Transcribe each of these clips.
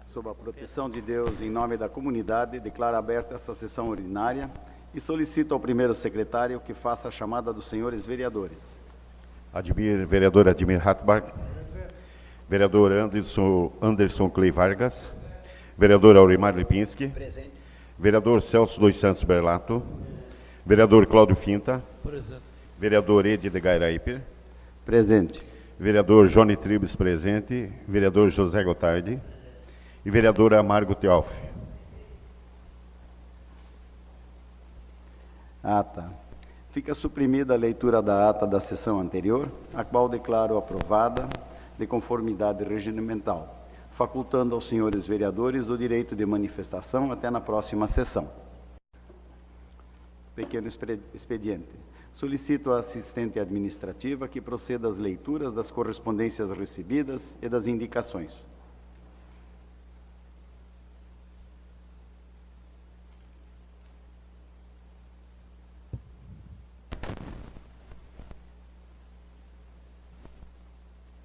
sob a proteção de Deus, em nome da comunidade, declaro aberta essa sessão ordinária e solicito ao primeiro secretário que faça a chamada dos senhores vereadores. Vereador Admir Hatbach. Vereador Anderson Clay Vargas. Vereador Aurimar Lipinski. Presente. Vereador Celso dos Santos Berlato. Vereador Cláudio Finta. Presente. Vereador Edi de Gairaipe. Presente. Vereador Johnny Tribes, presente. Vereador José Gotardi. E vereadora Margo Teof. Ata. Fica suprimida a leitura da ata da sessão anterior, a qual declaro aprovada de conformidade regimental, facultando aos senhores vereadores o direito de manifestação até na próxima sessão. Pequeno expediente. Solicito à assistente administrativa que proceda às leituras das correspondências recebidas e das indicações.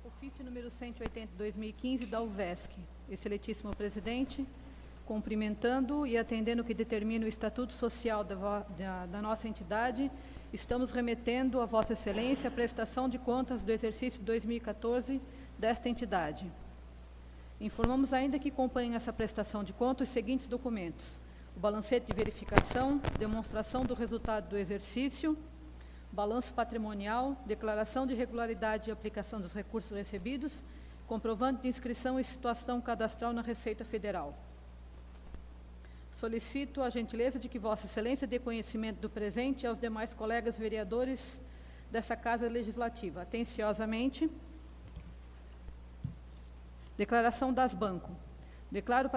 Ofício número 180/2015 da UVESC. Excelentíssimo presidente, cumprimentando e atendendo o que determina o Estatuto Social da nossa entidade, estamos remetendo a Vossa Excelência a prestação de contas do exercício 2014 desta entidade. Informamos ainda que acompanham essa prestação de contas os seguintes documentos: o balancete de verificação, demonstração do resultado do exercício, balanço patrimonial, declaração de regularidade e aplicação dos recursos recebidos, comprovante de inscrição e situação cadastral na Receita Federal. Solicito a gentileza de que Vossa Excelência dê conhecimento do presente aos demais colegas vereadores dessa Casa Legislativa. Atenciosamente. Declaração das Banco. Declaro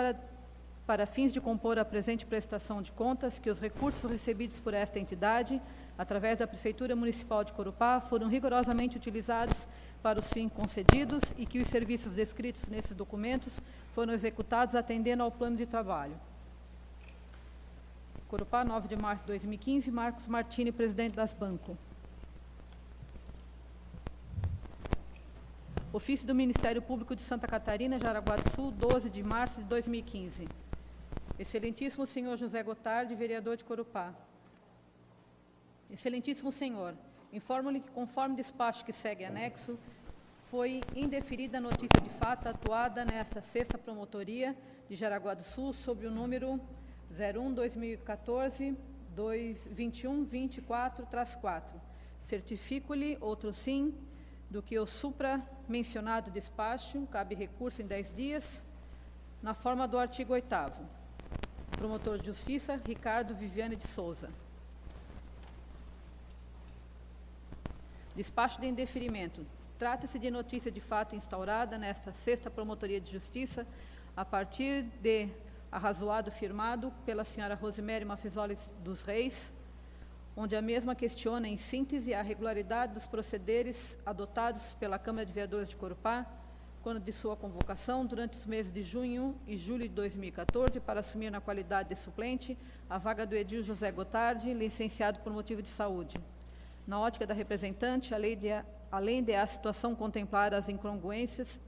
para fins de compor a presente prestação de contas que os recursos recebidos por esta entidade, através da Prefeitura Municipal de Corupá, foram rigorosamente utilizados para os fins concedidos e que os serviços descritos nesses documentos foram executados atendendo ao plano de trabalho. Corupá, 9 de março de 2015, Marcos Martini, presidente das Banco. Ofício do Ministério Público de Santa Catarina, Jaraguá do Sul, 12 de março de 2015. Excelentíssimo senhor José Gotardi, vereador de Corupá. Excelentíssimo senhor, informo-lhe que, conforme despacho que segue anexo, foi indeferida a notícia de fato atuada nesta 6ª Promotoria de Jaraguá do Sul sob o número 01/2014-2124-4. Certifico-lhe, outro sim, do que o supra-mencionado despacho cabe recurso em 10 dias, na forma do artigo 8º. Promotor de Justiça, Ricardo Viviane de Souza. Despacho de indeferimento. Trata-se de notícia de fato instaurada nesta 6ª Promotoria de Justiça, a partir de arrazoado firmado pela senhora Rosemary Mafisoli dos Reis, onde a mesma questiona, em síntese, a regularidade dos procederes adotados pela Câmara de Vereadores de Corupá, quando de sua convocação, durante os meses de junho e julho de 2014, para assumir na qualidade de suplente a vaga do edil José Gotardi, licenciado por motivo de saúde. Na ótica da representante, além de a situação contemplar as incongruências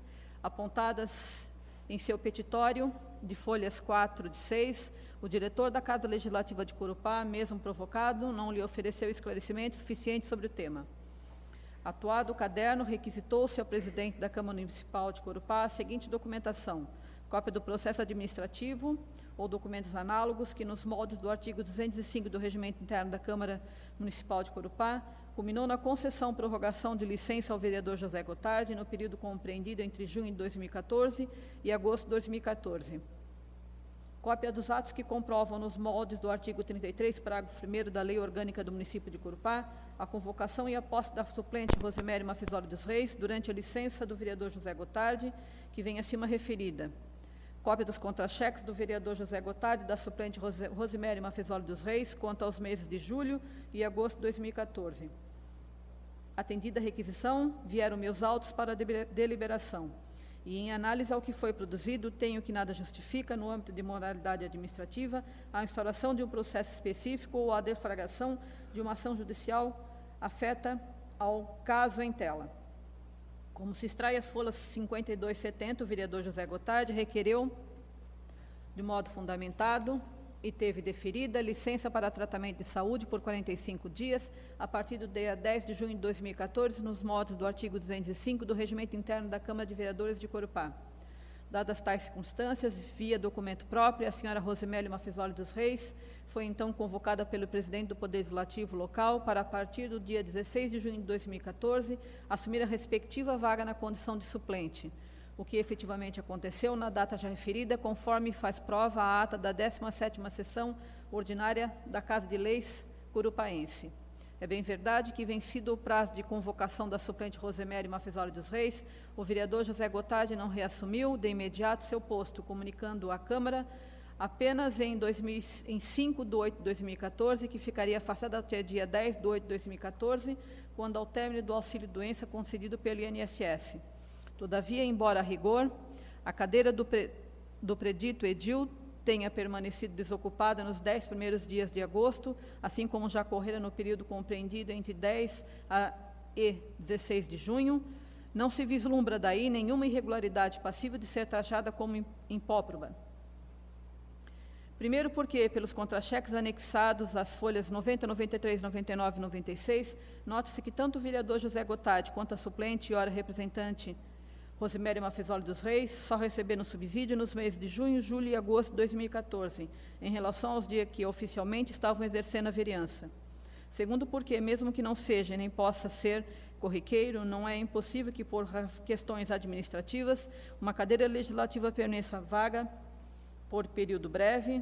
apontadas em seu petitório, de folhas 4 de 6, o diretor da Casa Legislativa de Corupá, mesmo provocado, não lhe ofereceu esclarecimento suficiente sobre o tema. Atuado o caderno, requisitou-se ao presidente da Câmara Municipal de Corupá a seguinte documentação: cópia do processo administrativo ou documentos análogos que, nos moldes do artigo 205 do Regimento Interno da Câmara Municipal de Corupá, culminou na concessão prorrogação de licença ao vereador José Gotardi no período compreendido entre junho de 2014 e agosto de 2014. Cópia dos atos que comprovam, nos moldes do artigo 33, parágrafo 1º da Lei Orgânica do Município de Corupá, a convocação e a posse da suplente Rosemary Mafisoli dos Reis durante a licença do vereador José Gotardi, que vem acima referida. Cópia dos contra-cheques do vereador José Gotardi e da suplente Rosemary Mafisoli dos Reis quanto aos meses de julho e agosto de 2014. Atendida a requisição, vieram meus autos para deliberação. E, em análise ao que foi produzido, tenho que nada justifica, no âmbito de moralidade administrativa, a instauração de um processo específico ou a deflagração de uma ação judicial afeta ao caso em tela. Como se extrai as folhas 52/70, o vereador José Gotardi requereu de modo fundamentado e teve deferida licença para tratamento de saúde por 45 dias, a partir do dia 10 de junho de 2014, nos modos do artigo 205 do Regimento Interno da Câmara de Vereadores de Corupá. Dadas tais circunstâncias, via documento próprio, a senhora Rosemary Mafisoli dos Reis foi então convocada pelo presidente do Poder Legislativo local para, a partir do dia 16 de junho de 2014, assumir a respectiva vaga na condição de suplente, o que efetivamente aconteceu na data já referida, conforme faz prova a ata da 17ª Sessão Ordinária da Casa de Leis Curupaense. É bem verdade que, vencido o prazo de convocação da suplente Rosemary Mafisoli dos Reis, o vereador José Gotardi não reassumiu de imediato seu posto, comunicando à Câmara apenas em 5 de 8 de 2014, que ficaria afastado até dia 10 de 8 de 2014, quando ao término do auxílio-doença concedido pelo INSS. Todavia, embora a rigor, a cadeira do predito edil tenha permanecido desocupada nos 10 primeiros dias de agosto, assim como já ocorrera no período compreendido entre 10 e 16 de junho, não se vislumbra daí nenhuma irregularidade passível de ser taxada como imprópria. Primeiro porque, pelos contra-cheques anexados às folhas 90, 93, 99 e 96, note-se que tanto o vereador José Gotardi quanto a suplente e ora representante Rosemary Mafisoli dos Reis só receberam subsídio nos meses de junho, julho e agosto de 2014, em relação aos dias que oficialmente estavam exercendo a vereança. Segundo porque, mesmo que não seja nem possa ser corriqueiro, não é impossível que, por questões administrativas, uma cadeira legislativa permaneça vaga por período breve,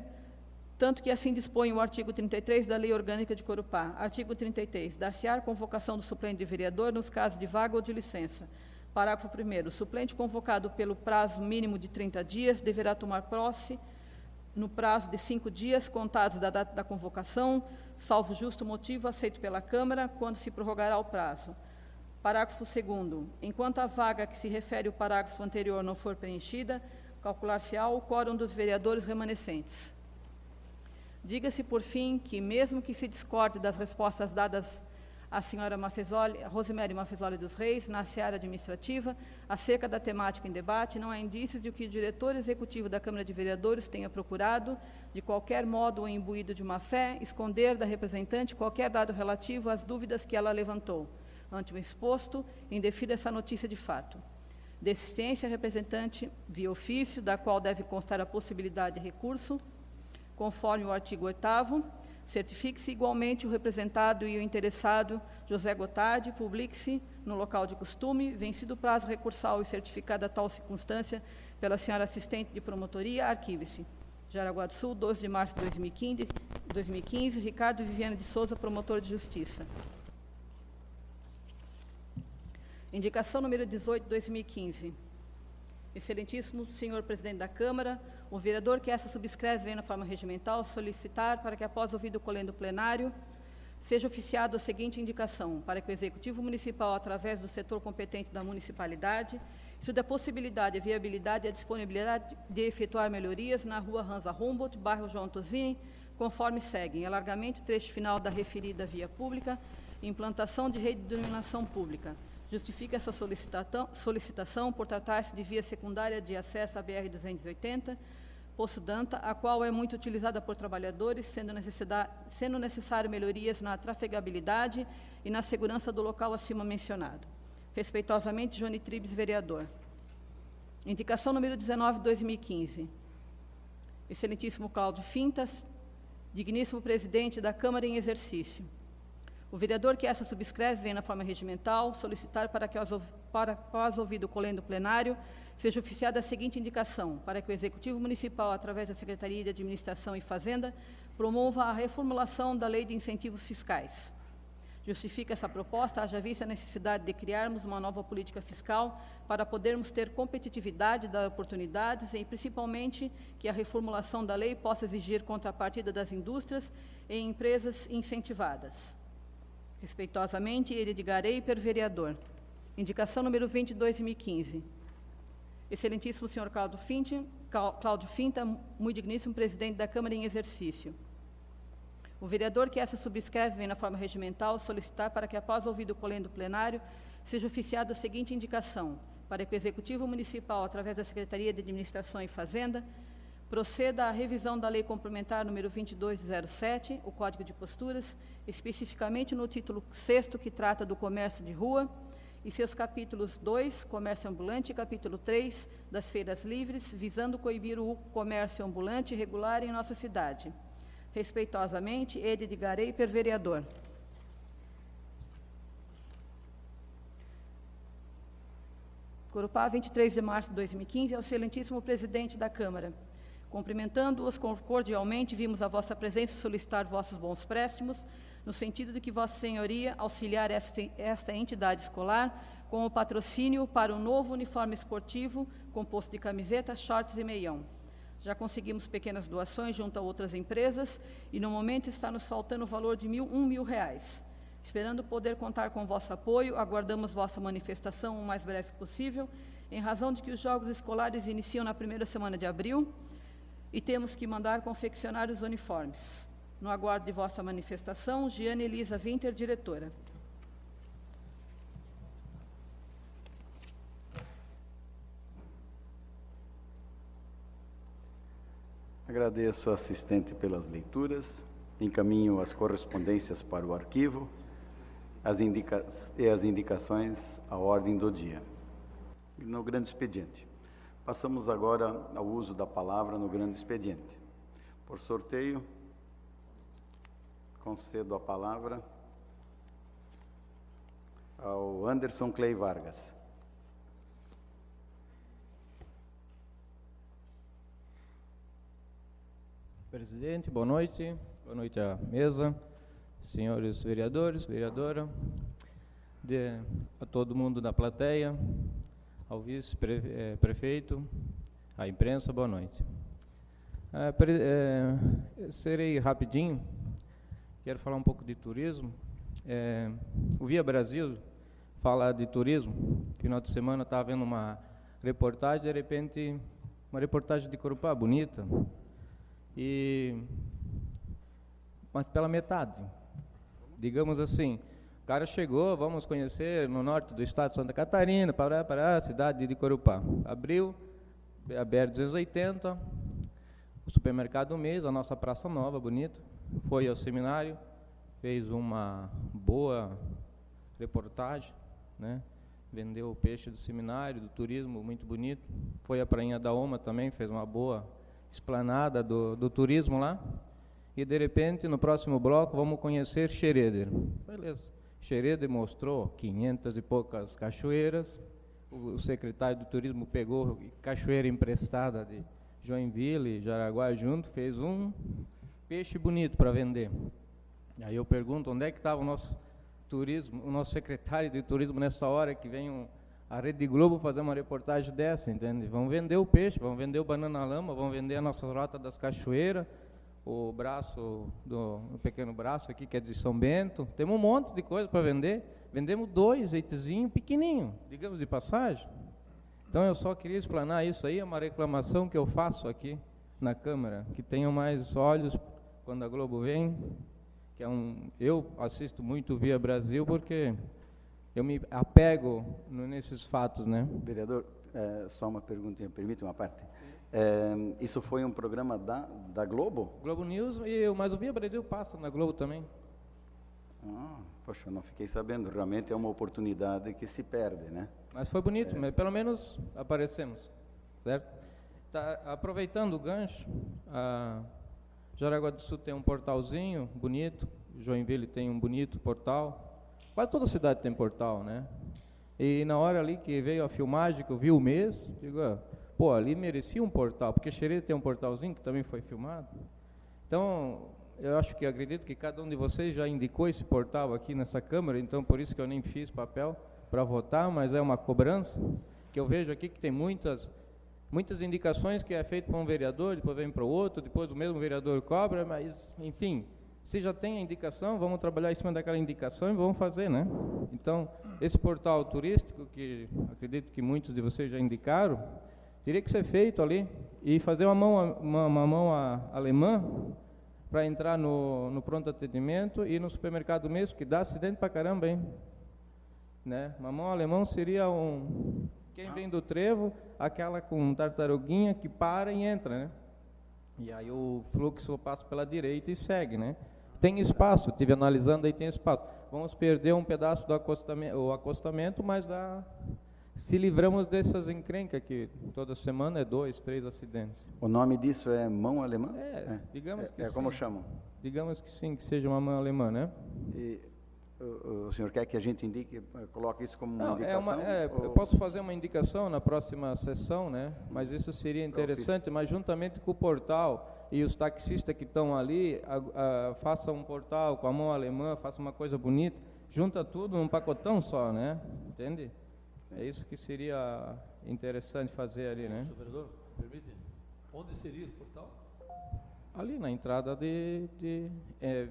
tanto que assim dispõe o artigo 33 da Lei Orgânica de Corupá. Artigo 33. Dar-se-á convocação do suplente de vereador nos casos de vaga ou de licença. Parágrafo 1º. O suplente convocado pelo prazo mínimo de 30 dias deverá tomar posse no prazo de 5 dias contados da data da convocação, salvo justo motivo aceito pela Câmara, quando se prorrogará o prazo. Parágrafo 2º. Enquanto a vaga que se refere ao parágrafo anterior não for preenchida, calcular-se-á o quórum dos vereadores remanescentes. Diga-se, por fim, que, mesmo que se discorde das respostas dadas à senhora Rosemary Mafisoli dos Reis, na seara administrativa, acerca da temática em debate, não há indícios de que o diretor executivo da Câmara de Vereadores tenha procurado, de qualquer modo ou imbuído de má-fé, esconder da representante qualquer dado relativo às dúvidas que ela levantou. Ante o exposto, indefiro essa notícia de fato. Deficiência representante via ofício, da qual deve constar a possibilidade de recurso, conforme o artigo 8º, certifique-se igualmente o representado e o interessado José Gotardi, publique-se no local de costume, vencido o prazo recursal e certificada tal circunstância pela senhora assistente de promotoria, arquive-se. Jaraguá do Sul, 12 de março de 2015, Ricardo Viviane de Souza, promotor de justiça. Indicação número 18 de 2015. Excelentíssimo senhor presidente da Câmara, o vereador que essa subscreve vem na forma regimental solicitar para que, após ouvido o colendo plenário, seja oficiado a seguinte indicação: para que o Executivo Municipal, através do setor competente da municipalidade, estude a possibilidade, a viabilidade e a disponibilidade de efetuar melhorias na rua Hansa Humboldt, bairro João Tosini, conforme seguem: alargamento trecho final da referida via pública, implantação de rede de iluminação pública. Justifica essa solicitação por tratar-se de via secundária de acesso à BR-280, Poço Danta, a qual é muito utilizada por trabalhadores, sendo necessário melhorias na trafegabilidade e na segurança do local acima mencionado. Respeitosamente, Johnny Tribes, vereador. Indicação número 19 de 2015. Excelentíssimo Cláudio Fintas, digníssimo presidente da Câmara em exercício. O vereador que essa subscreve vem na forma regimental solicitar para que, após ouvido o colendo plenário, seja oficiada a seguinte indicação: para que o Executivo Municipal, através da Secretaria de Administração e Fazenda, promova a reformulação da Lei de Incentivos Fiscais. Justifica essa proposta, haja vista a necessidade de criarmos uma nova política fiscal para podermos ter competitividade, dar oportunidades e, principalmente, que a reformulação da lei possa exigir contrapartida das indústrias e empresas incentivadas. Respeitosamente, Edgar Eiper, vereador. Indicação número 20 de 2015. Excelentíssimo senhor Cláudio Finta, muito digníssimo presidente da Câmara em exercício. O vereador que essa subscreve vem na forma regimental solicitar para que, após ouvido o colendo plenário, seja oficiado a seguinte indicação: para que o Executivo Municipal, através da Secretaria de Administração e Fazenda, Proceda à revisão da Lei Complementar número 2207, o Código de Posturas, especificamente no título 6º, que trata do comércio de rua, e seus capítulos 2, comércio ambulante, e capítulo 3, das feiras livres, visando coibir o comércio ambulante irregular em nossa cidade. Respeitosamente, Ede de Gareiper, vereador. Corupá, 23 de março de 2015, ao excelentíssimo presidente da Câmara. Cumprimentando-os cordialmente, vimos a vossa presença solicitar vossos bons préstimos, no sentido de que vossa senhoria auxiliar esta entidade escolar com o patrocínio para o novo uniforme esportivo, composto de camiseta, shorts e meião. Já conseguimos pequenas doações junto a outras empresas e, no momento, está nos faltando o valor de R$ 1.000. Esperando poder contar com vosso apoio, aguardamos vossa manifestação o mais breve possível, em razão de que os jogos escolares iniciam na primeira semana de abril e temos que mandar confeccionar os uniformes. No aguardo de vossa manifestação, Giane Elisa Winter, diretora. Agradeço ao assistente pelas leituras, encaminho as correspondências para o arquivo as indicações à ordem do dia. No grande expediente. Passamos agora ao uso da palavra no grande expediente. Por sorteio, concedo a palavra ao Anderson Clay Vargas. Presidente, boa noite à mesa, senhores vereadores, vereadora, a todo mundo da plateia, ao vice-prefeito, à imprensa, boa noite. Serei rapidinho, quero falar um pouco de turismo. O Via Brasil fala de turismo. Final de semana estava vendo uma reportagem, de repente, uma reportagem de Corupá, bonita, mas pela metade, digamos assim. O cara chegou, vamos conhecer no norte do estado de Santa Catarina, para a cidade de Corupá. Abriu a BR-280, o supermercado do mês, a nossa Praça Nova, bonito. Foi ao seminário, fez uma boa reportagem, né? Vendeu o peixe do seminário, do turismo, muito bonito. Foi à Prainha da Oma também, fez uma boa esplanada do turismo lá. E, de repente, no próximo bloco, vamos conhecer Xereder. Beleza. Xereder mostrou 500 e poucas cachoeiras. O secretário do turismo pegou cachoeira emprestada de Joinville e Jaraguá junto, fez um peixe bonito para vender. Aí eu pergunto, onde é que estava o nosso turismo, o nosso secretário de turismo nessa hora que vem a Rede Globo fazer uma reportagem dessa, entende? Vão vender o peixe, vão vender o banana lama, vão vender a nossa rota das cachoeiras, o braço, o pequeno braço aqui, que é de São Bento. Temos um monte de coisa para vender. Vendemos 2 eitezinhos pequenininhos, digamos de passagem. Então eu só queria explanar isso aí, é uma reclamação que eu faço aqui na Câmara, que tenham mais olhos quando a Globo vem, que eu assisto muito Via Brasil porque eu me apego nesses fatos, né? Vereador, só uma perguntinha, permite uma parte? Isso foi um programa da Globo? Globo News, mas o Via Brasil passa na Globo também. Poxa, eu não fiquei sabendo. Realmente é uma oportunidade que se perde, né? Mas foi bonito, mas pelo menos aparecemos, certo? Tá, aproveitando o gancho, Jaraguá do Sul tem um portalzinho bonito, Joinville tem um bonito portal, quase toda cidade tem portal, né? E na hora ali que veio a filmagem, que eu vi o mês, digo, pô, ali merecia um portal, porque Xerê tem um portalzinho que também foi filmado. Então, eu acredito que cada um de vocês já indicou esse portal aqui nessa Câmara, então por isso que eu nem fiz papel para votar, mas é uma cobrança, que eu vejo aqui que tem muitas indicações que é feito para um vereador, depois vem para o outro, depois o mesmo vereador cobra, mas, enfim, se já tem a indicação, vamos trabalhar em cima daquela indicação e vamos fazer, né? Então, esse portal turístico, que acredito que muitos de vocês já indicaram, teria que ser feito ali e fazer uma mão alemã para entrar no pronto atendimento e no supermercado mesmo, que dá acidente para caramba, hein? Né? Uma mão alemão seria quem vem do trevo, aquela com tartaruguinha que para e entra, né? E aí o fluxo passa pela direita e segue, né? Tem espaço, estive analisando aí, tem espaço. Vamos perder um pedaço do acostamento, mas se livramos dessas encrencas que toda semana é 2, 3 acidentes. O nome disso é mão alemã? Digamos que sim. Como chamam? Digamos que sim, que seja uma mão alemã, né? E o senhor quer que a gente indique, coloque isso como uma indicação? Eu posso fazer uma indicação na próxima sessão, né? Mas isso seria interessante, mas juntamente com o portal e os taxistas que estão ali, faça um portal com a mão alemã, faça uma coisa bonita, junta tudo num pacotão só, né? Entende? Sim. É isso que seria interessante fazer ali, né? Senhor vereador, permite? Onde seria esse portal? Ali na entrada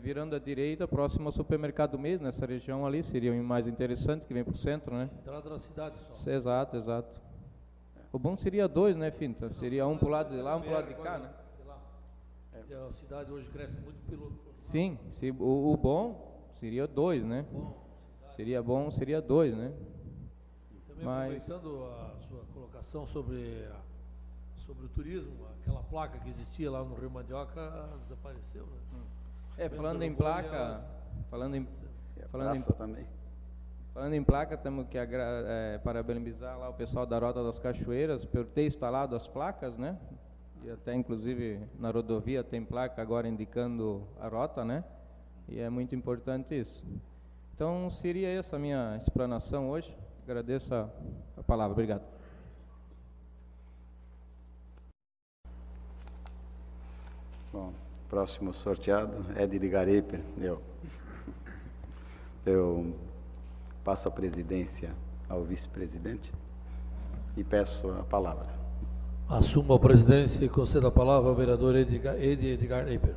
virando à direita, próximo ao supermercado mesmo, nessa região ali, seria o mais interessante, que vem para o centro, né? Entrada da cidade só. Exato, exato. O bom seria 2, né, Finta? Seria um para o lado de lá, um para o lado de cá, né? Sei lá. A cidade hoje cresce muito pelo... Sim, o bom seria 2, né? Seria bom, seria 2, né? Também aproveitando a sua colocação sobre o turismo, aquela placa que existia lá no Rio Mandioca desapareceu, né? Falando em placa, falando em placa, temos que parabenizar lá o pessoal da Rota das Cachoeiras por ter instalado as placas, né? E até inclusive na rodovia tem placa agora indicando a rota, né? E é muito importante isso. Então seria essa a minha explanação hoje. Agradeço a palavra. Obrigado. Bom, próximo sorteado, Ed de Gareper, eu passo a presidência ao vice-presidente e peço a palavra. Assumo a presidência e concedo a palavra ao vereador Edgar Eiper.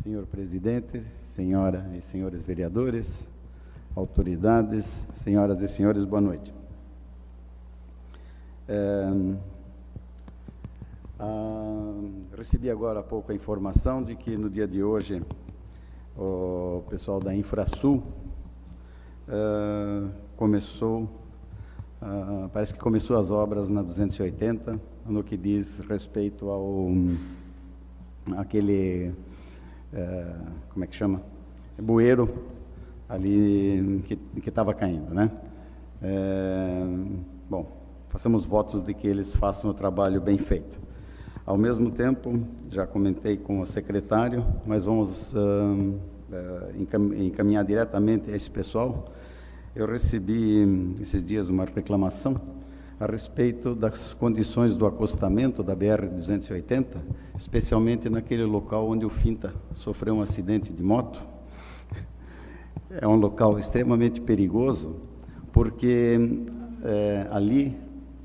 Senhor presidente, senhora e senhores vereadores, autoridades, senhoras e senhores, boa noite. Recebi agora há pouco a informação de que no dia de hoje o pessoal da Infrasul parece que começou as obras na 280, no que diz respeito àquele, como é que chama? Bueiro ali que estava caindo, né? Bom, façamos votos de que eles façam o trabalho bem feito. Ao mesmo tempo, já comentei com o secretário, mas vamos encaminhar diretamente a esse pessoal. Eu recebi esses dias uma reclamação a respeito das condições do acostamento da BR-280, especialmente naquele local onde o Finta sofreu um acidente de moto. É um local extremamente perigoso, porque ali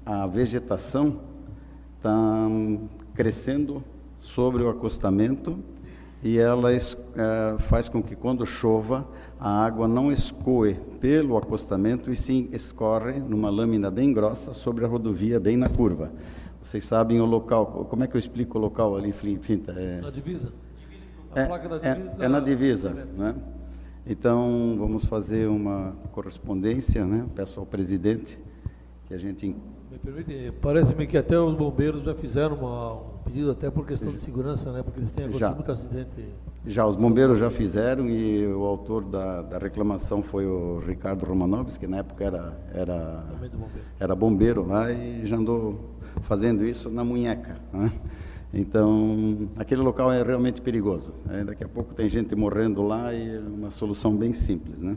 a vegetação está crescendo sobre o acostamento e ela faz com que quando chova a água não escoe pelo acostamento e sim escorre numa lâmina bem grossa sobre a rodovia, bem na curva. Vocês sabem o local, como é que eu explico o local ali, Finta? Na divisa. A placa da divisa. É na divisa, né? Então, vamos fazer uma correspondência, né? Peço ao presidente que a gente... Me permite, parece-me que até os bombeiros já fizeram um pedido até por questão de segurança, né? Porque eles têm acontecido muito acidente. Já, os bombeiros já fizeram e o autor da reclamação foi o Ricardo Romanovski, que na época era bombeiro lá e já andou fazendo isso na munheca, né? Então, aquele local é realmente perigoso. Daqui a pouco tem gente morrendo lá e é uma solução bem simples, né?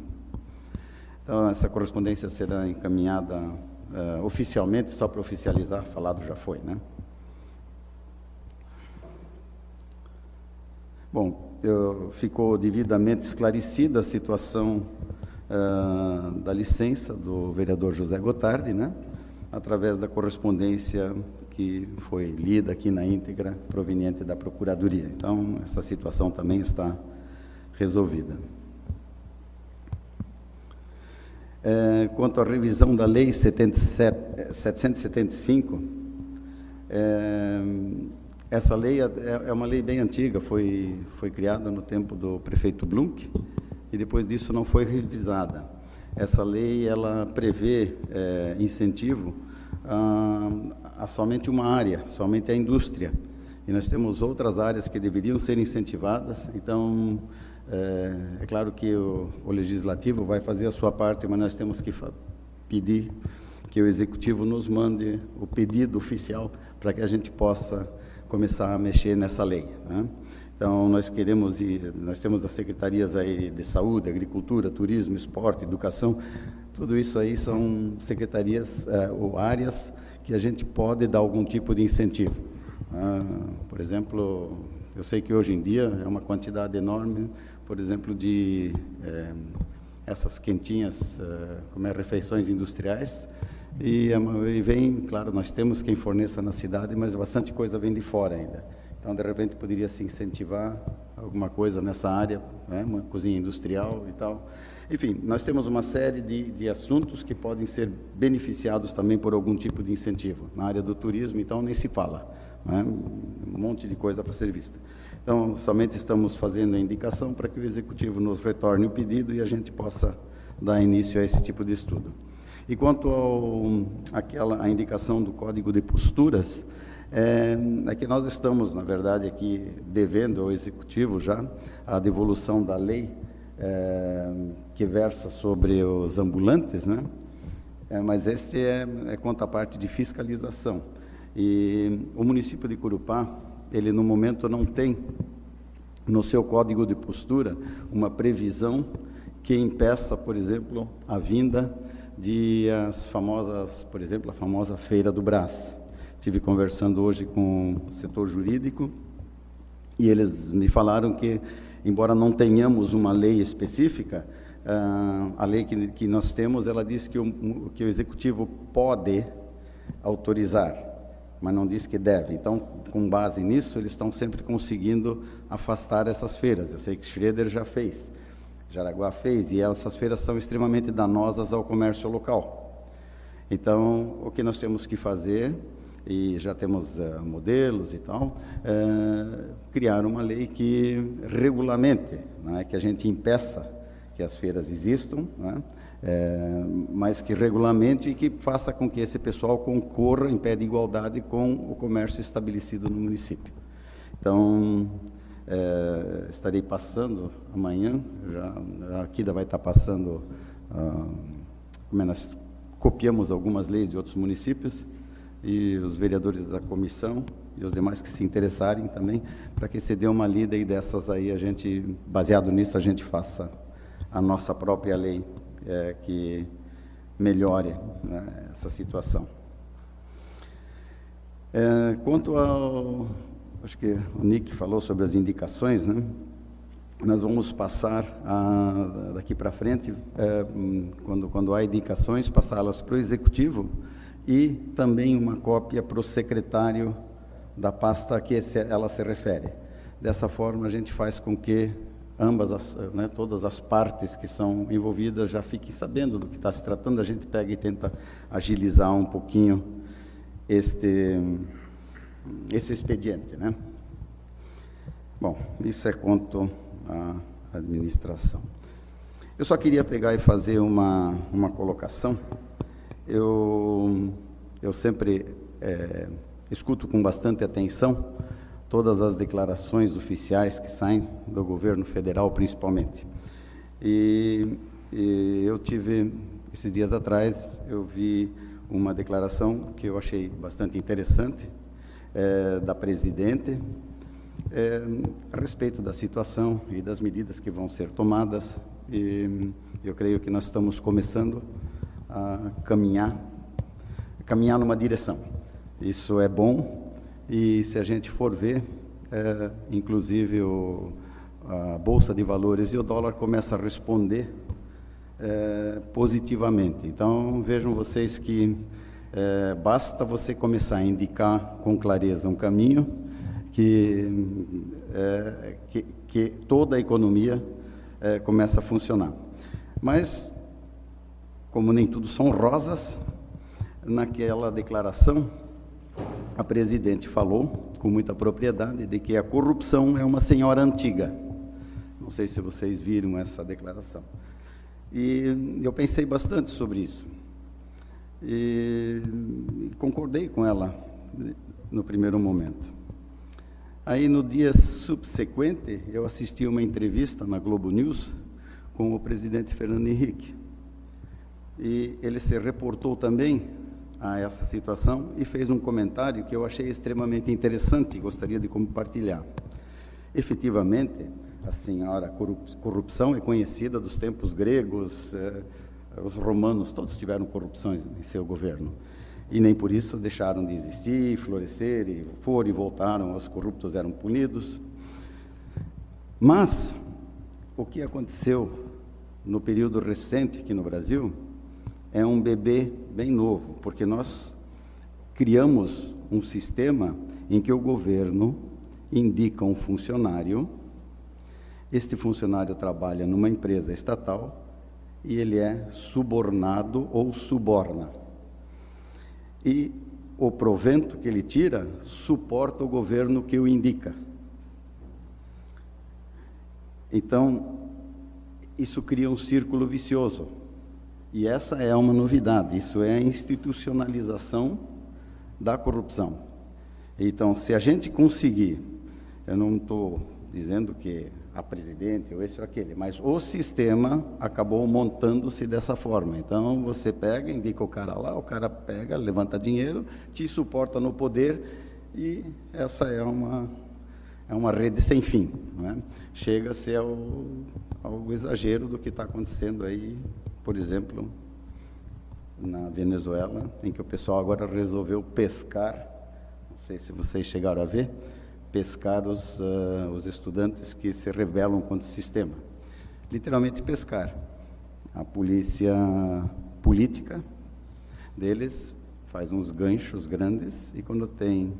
Então, essa correspondência será encaminhada oficialmente, só para oficializar, falado já foi, né? Bom, ficou devidamente esclarecida a situação da licença do vereador José Gotardi, né? Através da correspondência que foi lida aqui na íntegra, proveniente da Procuradoria. Então, essa situação também está resolvida. Quanto à revisão da Lei 775, essa lei é uma lei bem antiga, foi criada no tempo do prefeito Blunk, e depois disso não foi revisada. essa lei ela prevê incentivo a somente uma área, somente a indústria. E nós temos outras áreas que deveriam ser incentivadas. Então, é claro que o Legislativo vai fazer a sua parte, mas nós temos que pedir que o Executivo nos mande o pedido oficial para que a gente possa começar a mexer nessa lei, né? Então, nós temos as secretarias aí de Saúde, Agricultura, Turismo, Esporte, Educação, tudo isso aí são secretarias ou áreas que a gente pode dar algum tipo de incentivo. Por exemplo, eu sei que hoje em dia é uma quantidade enorme, por exemplo, de essas quentinhas, refeições industriais, e vem, claro, nós temos quem forneça na cidade, mas bastante coisa vem de fora ainda. Então, de repente, poderia se incentivar alguma coisa nessa área, né? Uma cozinha industrial e tal. Enfim, nós temos uma série de assuntos que podem ser beneficiados também por algum tipo de incentivo. Na área do turismo, então, nem se fala, né? Um monte de coisa para ser vista. Então, somente estamos fazendo a indicação para que o Executivo nos retorne o pedido e a gente possa dar início a esse tipo de estudo. E quanto à indicação do Código de Posturas, é que nós estamos, na verdade, aqui devendo ao Executivo já a devolução da lei que versa sobre os ambulantes, né? Mas este é quanto à parte de fiscalização. E o município de Corupá, ele no momento não tem no seu Código de Postura uma previsão que impeça, por exemplo, a vinda de por exemplo, a famosa Feira do Brás. Estive conversando hoje com o setor jurídico e eles me falaram que, embora não tenhamos uma lei específica, a lei que nós temos, ela diz que o Executivo pode autorizar, mas não diz que deve. Então, com base nisso, eles estão sempre conseguindo afastar essas feiras. Eu sei que Schroeder já fez, Jaraguá fez, e essas feiras são extremamente danosas ao comércio local. Então, o que nós temos que fazer, e já temos modelos e tal, criar uma lei que regulamente, né, que a gente impeça que as feiras existam, né, mas que regulamente e que faça com que esse pessoal concorra em pé de igualdade com o comércio estabelecido no município. Então, estarei passando amanhã, a Kida vai estar passando, como nós copiamos algumas leis de outros municípios, e os vereadores da comissão e os demais que se interessarem também, para que se dê uma lida e dessas aí a gente, baseado nisso, a gente faça a nossa própria lei que melhore, né, essa situação. Quanto ao, acho que o Nick falou sobre as indicações, né? Nós vamos passar daqui para frente, quando há indicações, passá-las para o Executivo e também uma cópia para o secretário da pasta a que ela se refere. Dessa forma, a gente faz com que todas as partes que são envolvidas já fiquem sabendo do que está se tratando. A gente pega e tenta agilizar um pouquinho esse expediente, né? Bom, isso é quanto à administração. Eu só queria pegar e fazer uma colocação. Eu sempre escuto com bastante atenção todas as declarações oficiais que saem do governo federal, principalmente. E eu tive, esses dias atrás, eu vi uma declaração que eu achei bastante interessante, da presidente, a respeito da situação e das medidas que vão ser tomadas. E eu creio que nós estamos começando a caminhar numa direção. Isso é bom, e se a gente for ver, inclusive a Bolsa de Valores e o dólar começam a responder positivamente. Então, vejam vocês que basta você começar a indicar com clareza um caminho que toda a economia começa a funcionar. Mas, como nem tudo são rosas, naquela declaração, a presidente falou, com muita propriedade, de que a corrupção é uma senhora antiga. Não sei se vocês viram essa declaração. E eu pensei bastante sobre isso. E concordei com ela no primeiro momento. Aí, no dia subsequente, eu assisti uma entrevista na Globo News com o presidente Fernando Henrique. E ele se reportou também a essa situação e fez um comentário que eu achei extremamente interessante e gostaria de compartilhar. Efetivamente, a senhora corrupção é conhecida dos tempos gregos, os romanos, todos tiveram corrupção em seu governo. E nem por isso deixaram de existir, florescer, e foram e voltaram, os corruptos eram punidos. Mas, o que aconteceu no período recente aqui no Brasil é um bebê bem novo, porque nós criamos um sistema em que o governo indica um funcionário, este funcionário trabalha numa empresa estatal e ele é subornado ou suborna. E o provento que ele tira suporta o governo que o indica. Então, isso cria um círculo vicioso. E essa é uma novidade, isso é a institucionalização da corrupção. Então, se a gente conseguir, eu não estou dizendo que a presidente ou esse ou aquele, mas o sistema acabou montando-se dessa forma. Então, você pega, indica o cara lá, o cara pega, levanta dinheiro, te suporta no poder, e essa é uma rede sem fim, não é? Chega-se ao exagero do que está acontecendo aí, por exemplo, na Venezuela, em que o pessoal agora resolveu pescar, não sei se vocês chegaram a ver, pescar os estudantes que se rebelam contra o sistema. Literalmente pescar. A polícia política deles faz uns ganchos grandes e quando tem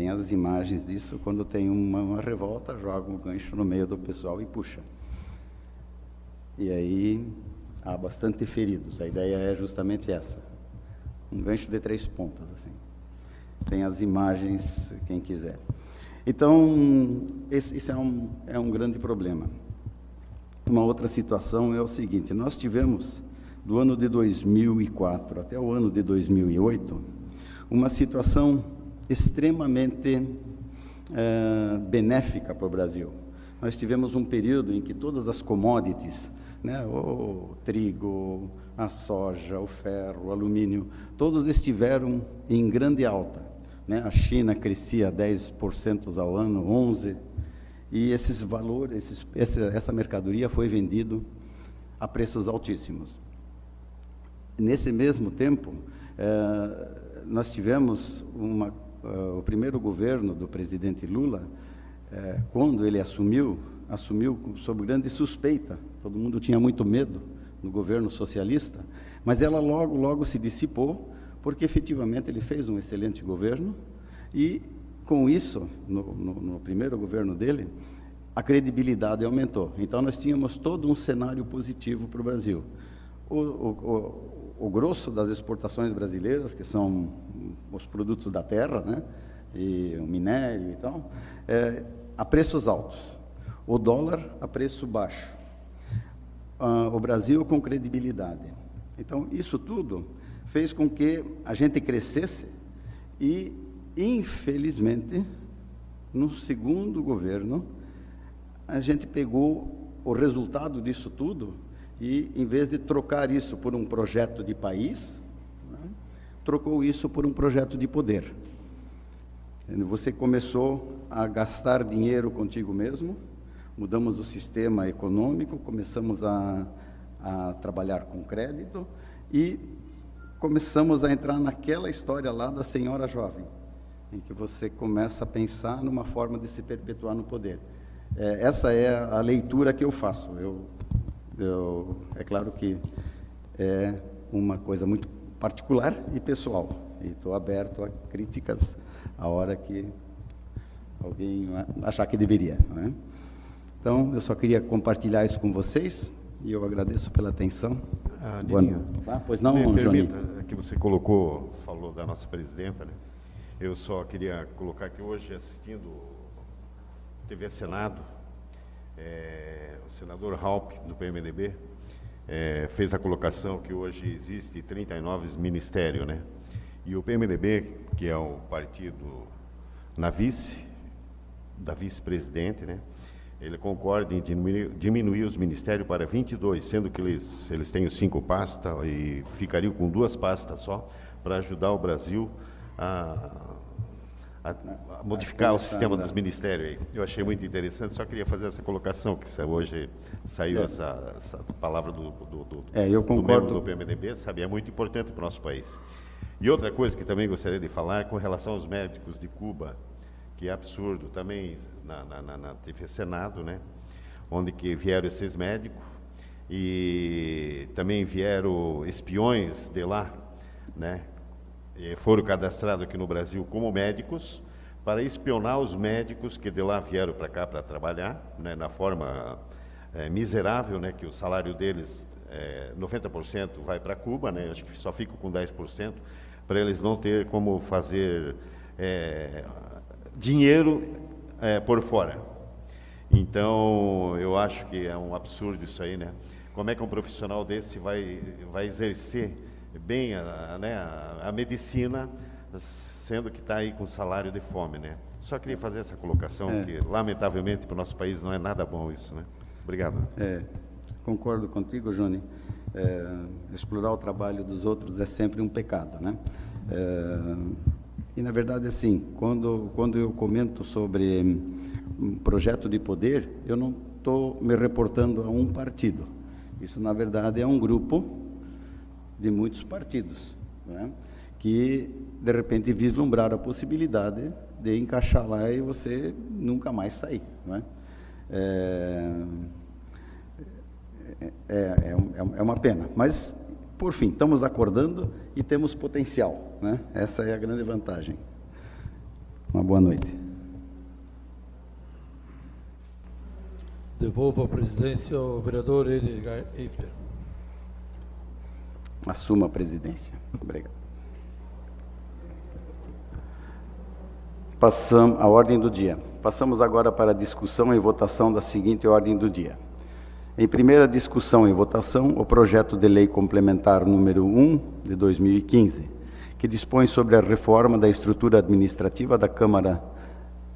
as imagens disso, quando tem uma revolta, joga um gancho no meio do pessoal e puxa. E aí há bastante feridos. A ideia é justamente essa. Um gancho de 3 pontas, assim. Tem as imagens, quem quiser. Então, isso é um grande problema. Uma outra situação é o seguinte: nós tivemos, do ano de 2004 até o ano de 2008, uma situação extremamente benéfica para o Brasil. Nós tivemos um período em que todas as commodities, né, o trigo, a soja, o ferro, o alumínio, todos estiveram em grande alta. Né? A China crescia 10% ao ano, 11%, e esses valores, essa mercadoria foi vendida a preços altíssimos. Nesse mesmo tempo, nós tivemos o primeiro governo do presidente Lula, quando ele assumiu sob grande suspeita. Todo mundo tinha muito medo no governo socialista, mas ela logo se dissipou, porque efetivamente ele fez um excelente governo e, com isso, no primeiro governo dele, a credibilidade aumentou. Então, nós tínhamos todo um cenário positivo para o Brasil. O grosso das exportações brasileiras, que são os produtos da terra, né, e o minério e tal, a preços altos. O dólar a preço baixo. O Brasil com credibilidade. Então, isso tudo fez com que a gente crescesse e, infelizmente, no segundo governo, a gente pegou o resultado disso tudo e, em vez de trocar isso por um projeto de país, né, trocou isso por um projeto de poder. Você começou a gastar dinheiro contigo mesmo, mudamos o sistema econômico, começamos a trabalhar com crédito e começamos a entrar naquela história lá da senhora jovem, em que você começa a pensar numa forma de se perpetuar no poder. Essa é a leitura que eu faço. É claro que é uma coisa muito particular e pessoal, e estou aberto a críticas a hora que alguém achar que deveria, não é? Então, eu só queria compartilhar isso com vocês, e eu agradeço pela atenção. Pois não, Johnny? Que você falou da nossa presidenta, né? Eu só queria colocar que hoje, assistindo TV Senado, O senador Raupp, do PMDB, fez a colocação que hoje existe 39 ministérios, né? E o PMDB, que é o partido da vice-presidente, né? Ele concorda em diminuir os ministérios para 22, sendo que eles têm 5 pastas e ficariam com 2 pastas só, para ajudar o Brasil a modificar o sistema dos ministérios. Aí. Eu achei muito interessante, só queria fazer essa colocação, que hoje saiu essa palavra do membro do PMDB, sabe? É muito importante para o nosso país. E outra coisa que também gostaria de falar, com relação aos médicos de Cuba, que é absurdo, também teve Senado, né, onde que vieram esses médicos, e também vieram espiões de lá, né, e foram cadastrados aqui no Brasil como médicos, para espionar os médicos que de lá vieram para cá para trabalhar, né, na forma miserável, né, que o salário deles, 90% vai para Cuba, né, acho que só fica com 10%, para eles não ter como fazer dinheiro por fora. Então, eu acho que é um absurdo isso aí, né? Como é que um profissional desse vai exercer bem a medicina, sendo que está aí com salário de fome, né? Só queria fazer essa colocação, que lamentavelmente para o nosso país não é nada bom isso, né? Obrigado. Concordo contigo, Júnior. Explorar o trabalho dos outros é sempre um pecado, né? E, na verdade, assim, quando eu comento sobre um projeto de poder, eu não estou me reportando a um partido. Isso, na verdade, é um grupo de muitos partidos, né? Que, de repente, vislumbraram a possibilidade de encaixar lá e você nunca mais sair, né? É uma pena, mas... Por fim, estamos acordando e temos potencial, né? Essa é a grande vantagem. Uma boa noite. Devolvo a presidência ao vereador Edgar Eiper. Assuma a presidência. Obrigado. Passamos à ordem do dia. Passamos agora para a discussão e votação da seguinte ordem do dia. Em primeira discussão e votação, o projeto de lei complementar número 1 de 2015, que dispõe sobre a reforma da estrutura administrativa da Câmara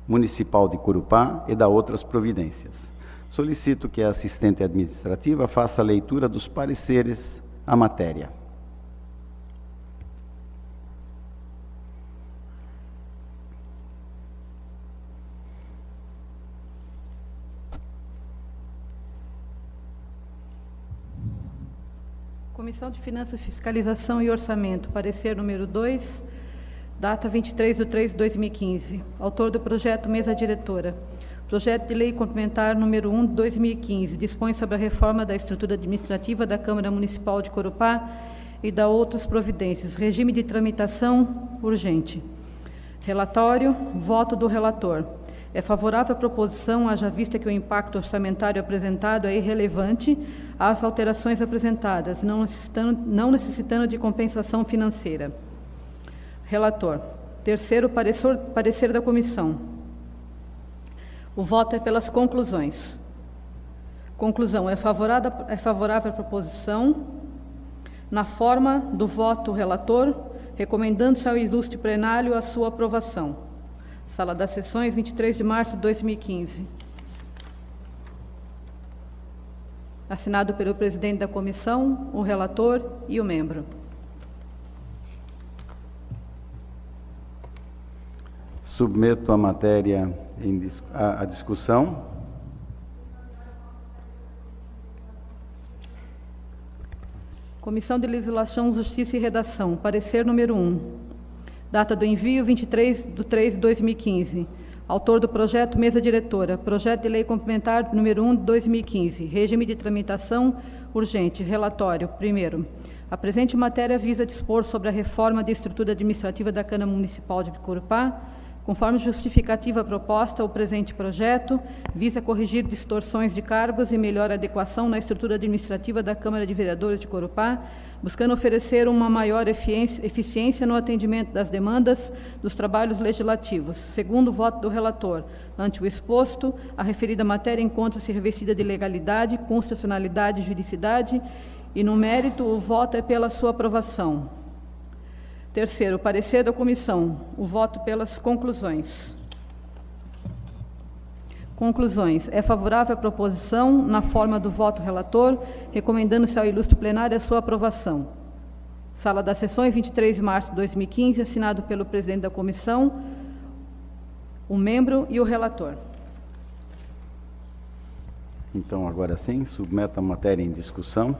Municipal de Corupá e da outras providências. Solicito que a assistente administrativa faça a leitura dos pareceres à matéria. Comissão de Finanças, Fiscalização e Orçamento, parecer número 2, data 23/3/2015. Autor do projeto, mesa diretora. Projeto de lei complementar número 1 de 2015, dispõe sobre a reforma da estrutura administrativa da Câmara Municipal de Corupá e da outras providências. Regime de tramitação urgente. Relatório, voto do relator. É favorável a proposição, haja vista que o impacto orçamentário apresentado é irrelevante às alterações apresentadas, não necessitando de compensação financeira. Relator. Terceiro, parecer da comissão. O voto é pelas conclusões. Conclusão. É favorável a proposição, na forma do voto relator, recomendando-se ao ilustre plenário a sua aprovação. Sala das Sessões, 23 de março de 2015. Assinado pelo presidente da comissão, o relator e o membro. Submeto a matéria à discussão. Comissão de Legislação, Justiça e Redação. Parecer número 1. Data do envio, 23/3/2015. Autor do projeto, mesa diretora. Projeto de lei complementar número 1 de 2015. Regime de tramitação urgente. Relatório. Primeiro. A presente matéria visa dispor sobre a reforma de estrutura administrativa da Câmara Municipal de Corupá, Conforme justificativa proposta, o presente projeto visa corrigir distorções de cargos e melhor adequação na estrutura administrativa da Câmara de Vereadores de Corupá, buscando oferecer uma maior eficiência no atendimento das demandas dos trabalhos legislativos. Segundo o voto do relator, ante o exposto, a referida matéria encontra-se revestida de legalidade, constitucionalidade e juridicidade, e, no mérito, o voto é pela sua aprovação. Terceiro, o parecer da comissão, o voto pelas conclusões. Conclusões. É favorável à proposição, na forma do voto relator, recomendando-se ao ilustre plenário a sua aprovação. Sala das Sessões, 23 de março de 2015, assinado pelo presidente da comissão, o membro e o relator. Então, agora sim, submeto a matéria em discussão.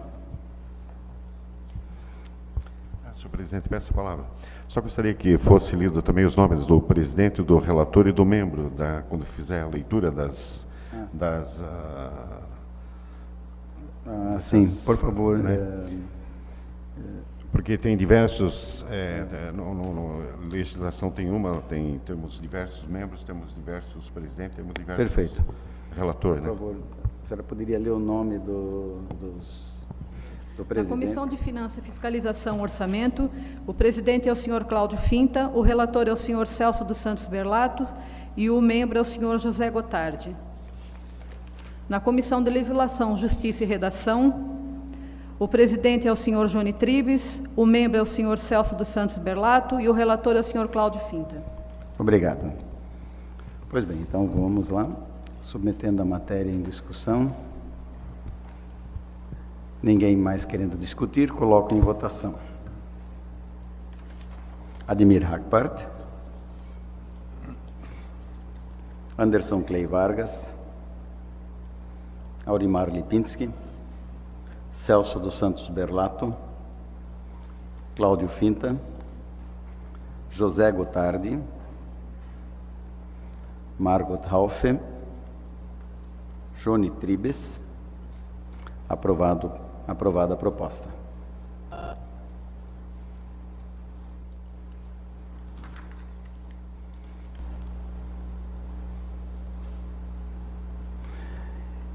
Senhor presidente, peço a palavra. Só gostaria que fosse lido também os nomes do presidente, do relator e do membro, quando fizer a leitura sim, por favor. Né? Porque tem diversos, legislação tem temos diversos membros, temos diversos presidentes, temos diversos... Perfeito. Relator, por favor, a senhora poderia ler o nome do presidente? Na Comissão de Finanças, Fiscalização e Orçamento, o presidente é o senhor Cláudio Finta, o relator é o senhor Celso dos Santos Berlato e o membro é o senhor José Gotardi. Na Comissão de Legislação, Justiça e Redação, o presidente é o senhor Johnny Tribes, o membro é o senhor Celso dos Santos Berlato e o relator é o senhor Cláudio Finta. Obrigado. Pois bem, então vamos lá, submetendo a matéria em discussão. Ninguém mais querendo discutir, coloco em votação. Ademir Hackpart, Anderson Clay Vargas, Aurimar Lipinski, Celso dos Santos Berlato, Cláudio Finta, José Gotardi, Margot Haufe, Johnny Tribes. Aprovada a proposta.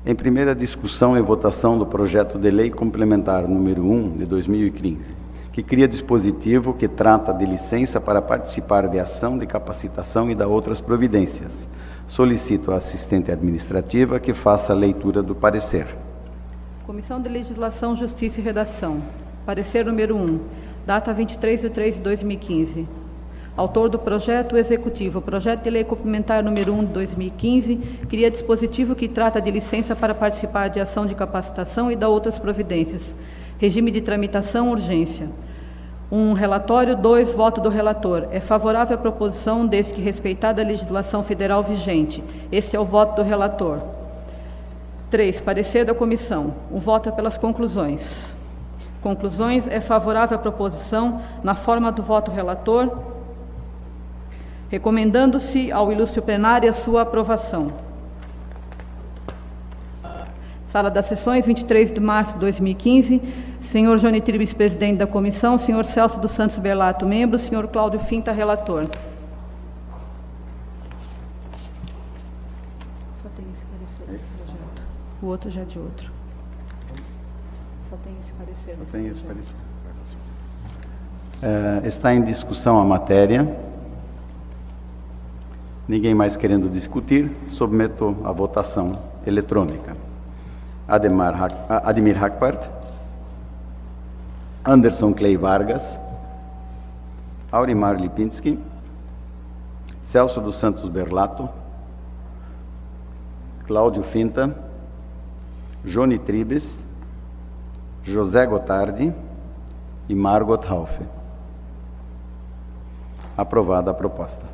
Em primeira discussão e votação do projeto de lei complementar número 1 de 2015, que cria dispositivo que trata de licença para participar de ação de capacitação e da outras providências. Solicito à assistente administrativa que faça a leitura do parecer. Comissão de Legislação, Justiça e Redação. Parecer número 1, data 23/3/2015. Autor do projeto executivo. Projeto de lei complementar número 1 de 2015, cria dispositivo que trata de licença para participar de ação de capacitação e da outras providências. Regime de tramitação, urgência. 1. Relatório. 2. Voto do relator. É favorável à proposição, desde que respeitada a legislação federal vigente. Este é o voto do relator. 3. Parecer da comissão. O voto é pelas conclusões. Conclusões. É favorável à proposição, na forma do voto relator, recomendando-se ao ilustre plenário a sua aprovação. Sala das Sessões, 23 de março de 2015. Senhor Johnny Tribes, presidente da comissão. Senhor Celso dos Santos Berlato, membro. Senhor Cláudio Finta, relator. Só tem esse parecer desse projeto. O outro já é de outro. Só tem esse parecer. Só tem esse parecer. Está em discussão a matéria. Ninguém mais querendo discutir, submeto à votação eletrônica. Ademir Hackpart, Anderson Clay Vargas, Aurimar Lipinski, Celso dos Santos Berlato, Cláudio Finta, Johnny Tribes, José Gotardi e Margot Haufe. Aprovada a proposta.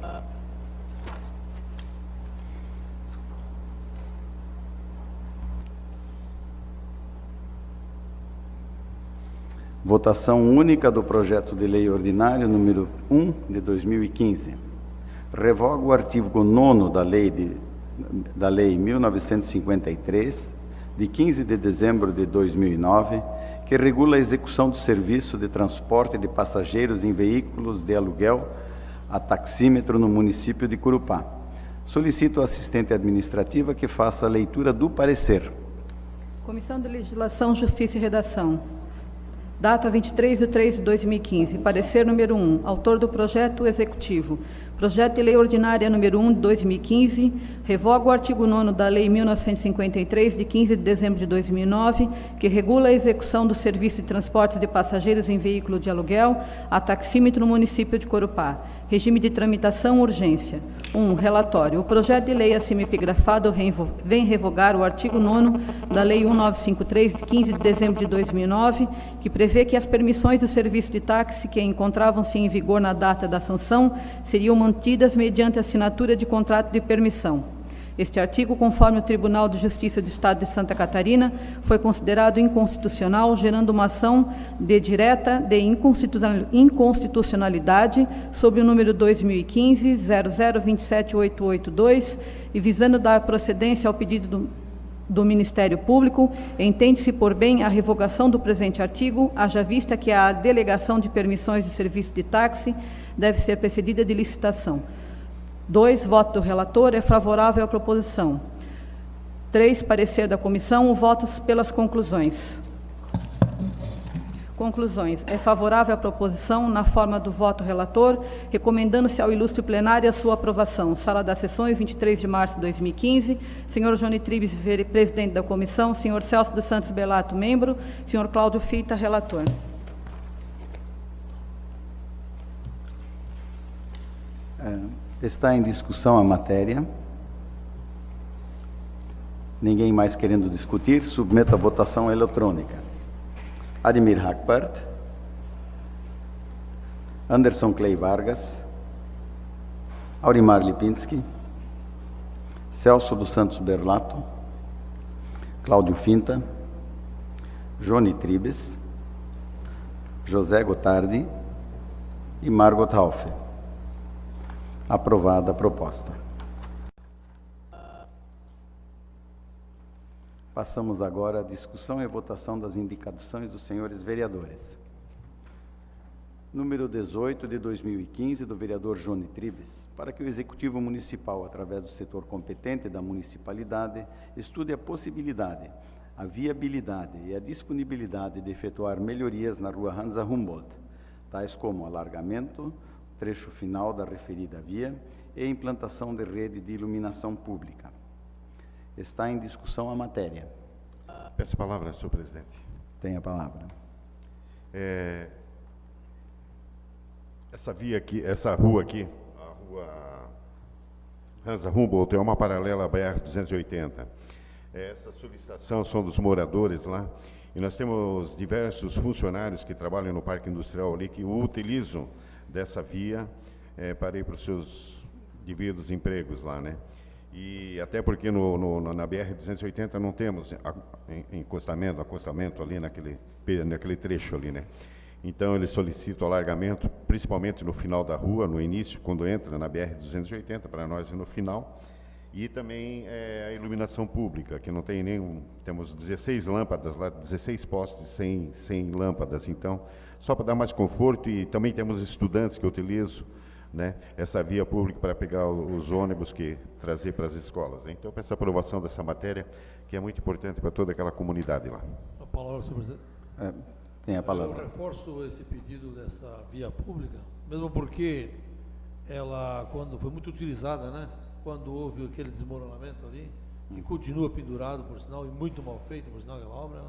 Votação única do projeto de lei ordinário número 1 de 2015. Revoga o artigo 9º da lei 1953, de 15 de dezembro de 2009, que regula a execução do serviço de transporte de passageiros em veículos de aluguel a taxímetro no município de Corupá. Solicito a assistente administrativa que faça a leitura do parecer. Comissão de Legislação, Justiça e Redação. Data 23/3/2015. Parecer número 1. Autor do projeto executivo. Projeto de Lei Ordinária número 1 de 2015, revoga o artigo 9º da Lei 1953, de 15 de dezembro de 2009, que regula a execução do serviço de transportes de passageiros em veículo de aluguel a taxímetro no município de Corupá. Regime de tramitação, urgência. 1. Relatório. O projeto de lei acima epigrafado vem revogar o artigo 9º da Lei 1953, de 15 de dezembro de 2009, que prevê que as permissões do serviço de táxi que encontravam-se em vigor na data da sanção seriam mantidas mediante assinatura de contrato de permissão. Este artigo, conforme o Tribunal de Justiça do Estado de Santa Catarina, foi considerado inconstitucional, gerando uma ação de direta de inconstitucionalidade sob o número 2015 00278882 e visando dar procedência ao pedido do Ministério Público, entende-se por bem a revogação do presente artigo, haja vista que a delegação de permissões de serviço de táxi deve ser precedida de licitação. 2. Voto do relator é favorável à proposição. 3. Parecer da comissão, votos pelas conclusões. Conclusões. É favorável à proposição na forma do voto relator, recomendando-se ao ilustre plenário a sua aprovação. Sala das Sessões, 23 de março de 2015. Senhor Johnny Tribes, presidente da comissão. Senhor Celso dos Santos Belato, membro. Senhor Cláudio Fita, relator. Está em discussão a matéria. Ninguém mais querendo discutir, submeto à votação eletrônica. Ademir Hackbart, Anderson Clay Vargas, Aurimar Lipinski, Celso dos Santos Berlato, Cláudio Finta, Johnny Tribes, José Gotardi e Margot Hauff. Aprovada a proposta. Passamos agora à discussão e votação das indicações dos senhores vereadores. Número 18 de 2015, do vereador Johnny Tribes, para que o Executivo Municipal, através do setor competente da municipalidade, estude a possibilidade, a viabilidade e a disponibilidade de efetuar melhorias na rua Hansa Humboldt, tais como alargamento, trecho final da referida via e implantação de rede de iluminação pública. Está em discussão a matéria. Peço a palavra, senhor presidente. Tem a palavra. Essa via aqui, essa rua aqui, a rua Hansa Humboldt, é uma paralela à BR-280. Essa solicitação são dos moradores lá, e nós temos diversos funcionários que trabalham no Parque Industrial ali, que utilizam dessa via para ir para os seus devidos empregos lá, né? E até porque na BR-280 não temos acostamento ali naquele trecho ali, né? Então eles solicitam alargamento, principalmente no final da rua, no início, quando entra na BR-280, para nós é no final, e também a iluminação pública, que não tem nenhum, temos 16 lâmpadas lá, 16 postes sem lâmpadas, então, só para dar mais conforto, e também temos estudantes que utilizam, né, essa via pública para pegar os ônibus que trazer para as escolas, né? Então, eu peço a aprovação dessa matéria, que é muito importante para toda aquela comunidade lá. A palavra, senhor presidente. Tem a palavra. Eu reforço esse pedido dessa via pública, mesmo porque ela, quando foi muito utilizada, né, quando houve aquele desmoronamento ali, que continua pendurado, por sinal, e muito mal feito, por sinal, aquela obra, né?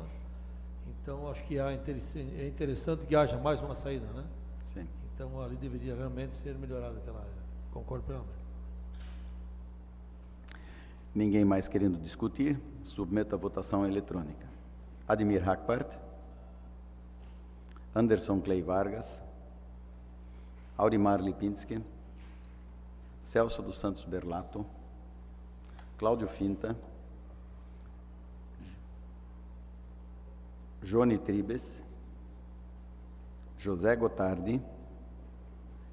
Então, acho que é interessante que haja mais uma saída, né? Sim. Então, ali deveria realmente ser melhorada aquela área. Concordo plenamente. Ninguém mais querendo discutir, submeto a votação eletrônica. Ademir Hackbart, Anderson Clay Vargas, Aurimar Lipinski, Celso dos Santos Berlato, Cláudio Finta, Johnny Tribes, José Gotardi,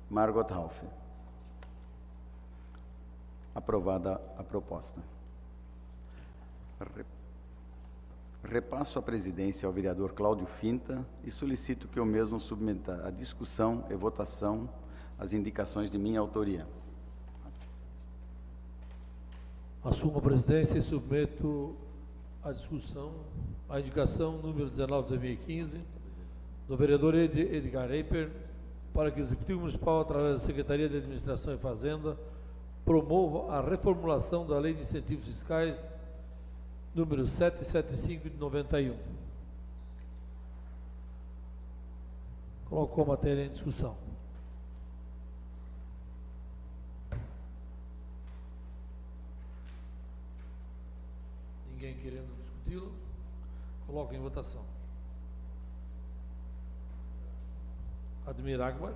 Margot Hauff. Aprovada a proposta. Repasso a presidência ao vereador Cláudio Finta e solicito que o mesmo submeta a discussão e votação as indicações de minha autoria. Assumo a presidência e submeto à discussão a indicação número 19 de 2015 do vereador Edgar Eiper para que o Executivo Municipal, através da Secretaria de Administração e Fazenda, promova a reformulação da Lei de Incentivos Fiscais número 775 de 91. Colocou a matéria em discussão. Ninguém querendo discuti-lo, coloco em votação. Admir Akbar,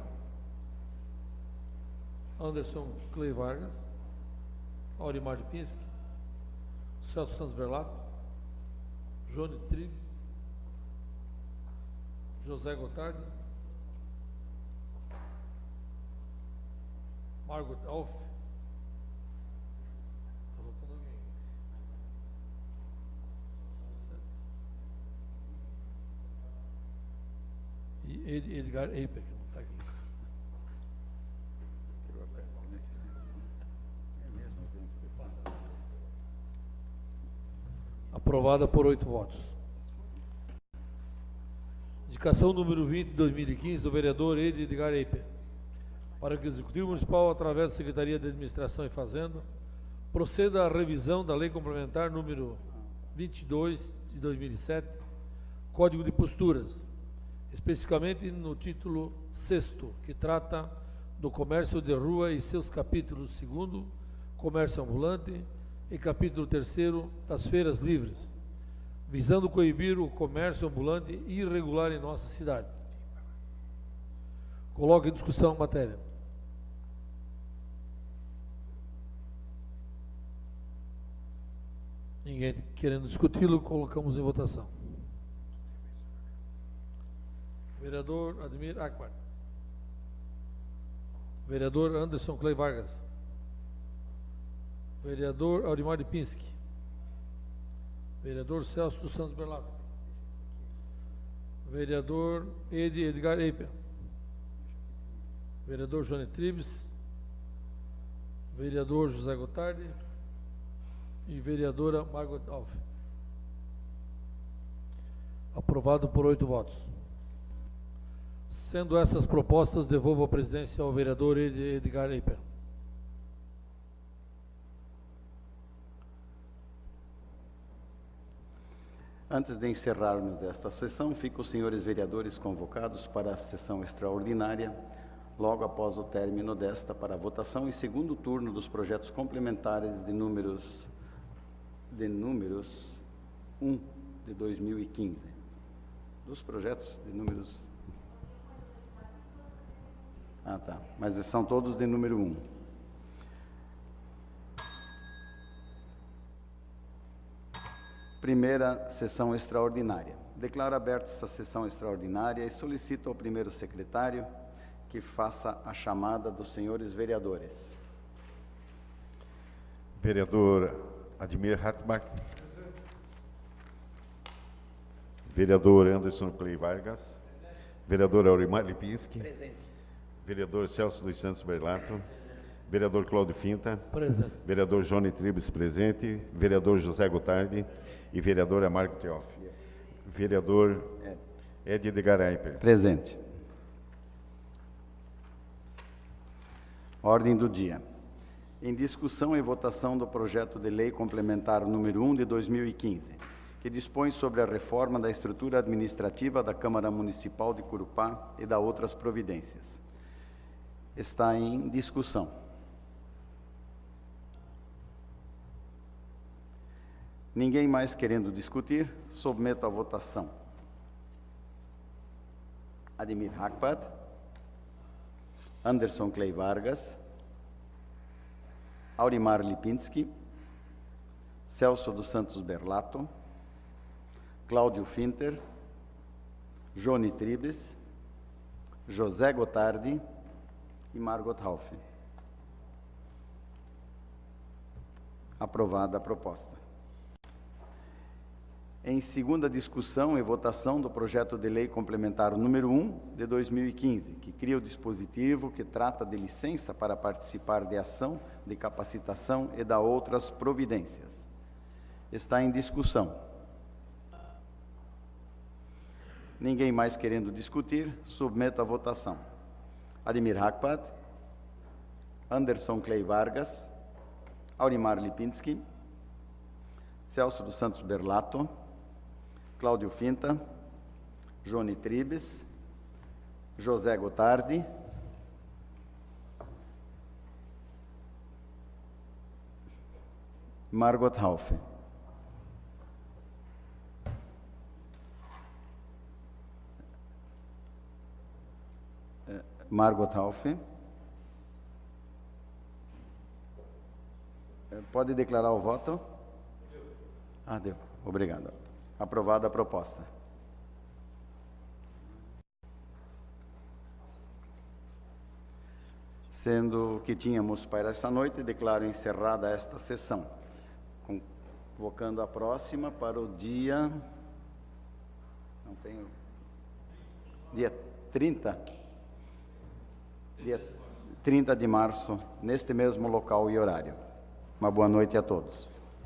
Anderson Clay Vargas, Aurimar Lipinski, Celso Santos Berlato, Johnny Tribes, José Gotardi, Margot Alf. Está votando alguém? E Edgar Eiper, que não está aqui. Aprovada por 8 votos. Indicação número 20 de 2015 do vereador Edgar Eiper para que o Executivo Municipal, através da Secretaria de Administração e Fazenda, proceda à revisão da Lei Complementar número 22 de 2007, Código de Posturas, especificamente no título 6º, que trata do comércio de rua e seus capítulos 2º, comércio ambulante, e capítulo 3º, das feiras livres, visando coibir o comércio ambulante irregular em nossa cidade. Coloque em discussão a matéria. Ninguém querendo discuti-lo, colocamos em votação. Vereador Admir Akbar. Vereador Anderson Clay Vargas. Vereador Aurimar Lipinski. Vereador Celso dos Santos Berlato. Vereador Edgar Eiper. Vereador Johnny Tribes. Vereador José Gotardi. E vereadora Margot Alf. Aprovado por 8 votos. Sendo essas propostas, devolvo a presidência ao vereador Edgar Eiper. Antes de encerrarmos esta sessão, ficam os senhores vereadores convocados para a sessão extraordinária, logo após o término desta, para a votação em segundo turno dos projetos complementares de números 1 de 2015. Dos projetos de números... Ah, tá. Mas são todos de número 1. Primeira sessão extraordinária. Declaro aberta essa sessão extraordinária e solicito ao primeiro secretário que faça a chamada dos senhores vereadores. Vereador Admir Akbar. Vereador Anderson Clay Vargas. Vereador Aurimar Lipinski. Presente. Vereador Celso dos Santos Berlato. Vereador Cláudio Finta. Presente. Vereador Johnny Tribes, presente. Vereador José Gotardi. E vereadora Margot Alf. Vereador Edgar Eiper. Presente. Ordem do dia. Em discussão e votação do projeto de lei complementar número 1 de 2015, que dispõe sobre a reforma da estrutura administrativa da Câmara Municipal de Corupá e da outras providências. Está em discussão. Ninguém mais querendo discutir, submeto à votação. Admir Akbar, Anderson Clay Vargas, Aurimar Lipinski, Celso dos Santos Berlato, Cláudio Finter, Johnny Tribes, José Gotardi e Margot Alf. Aprovada a proposta. Em segunda discussão e votação do projeto de lei complementar número 1 de 2015, que cria o dispositivo que trata de licença para participar de ação de capacitação e da outras providências. Está em discussão. Ninguém mais querendo discutir, submeto à votação. Ademir Hakpat, Anderson Clay Vargas, Aurimar Lipinski, Celso dos Santos Berlato, Cláudio Finta, Johnny Tribes, José Gotardi, Margot Haufe. Margot Haufe. Pode declarar o voto? Deu. Obrigado. Aprovada a proposta. Sendo que tínhamos para esta noite, declaro encerrada esta sessão, convocando a próxima para o dia... Não tenho... Dia 30? Dia 30 de março, neste mesmo local e horário. Uma boa noite a todos.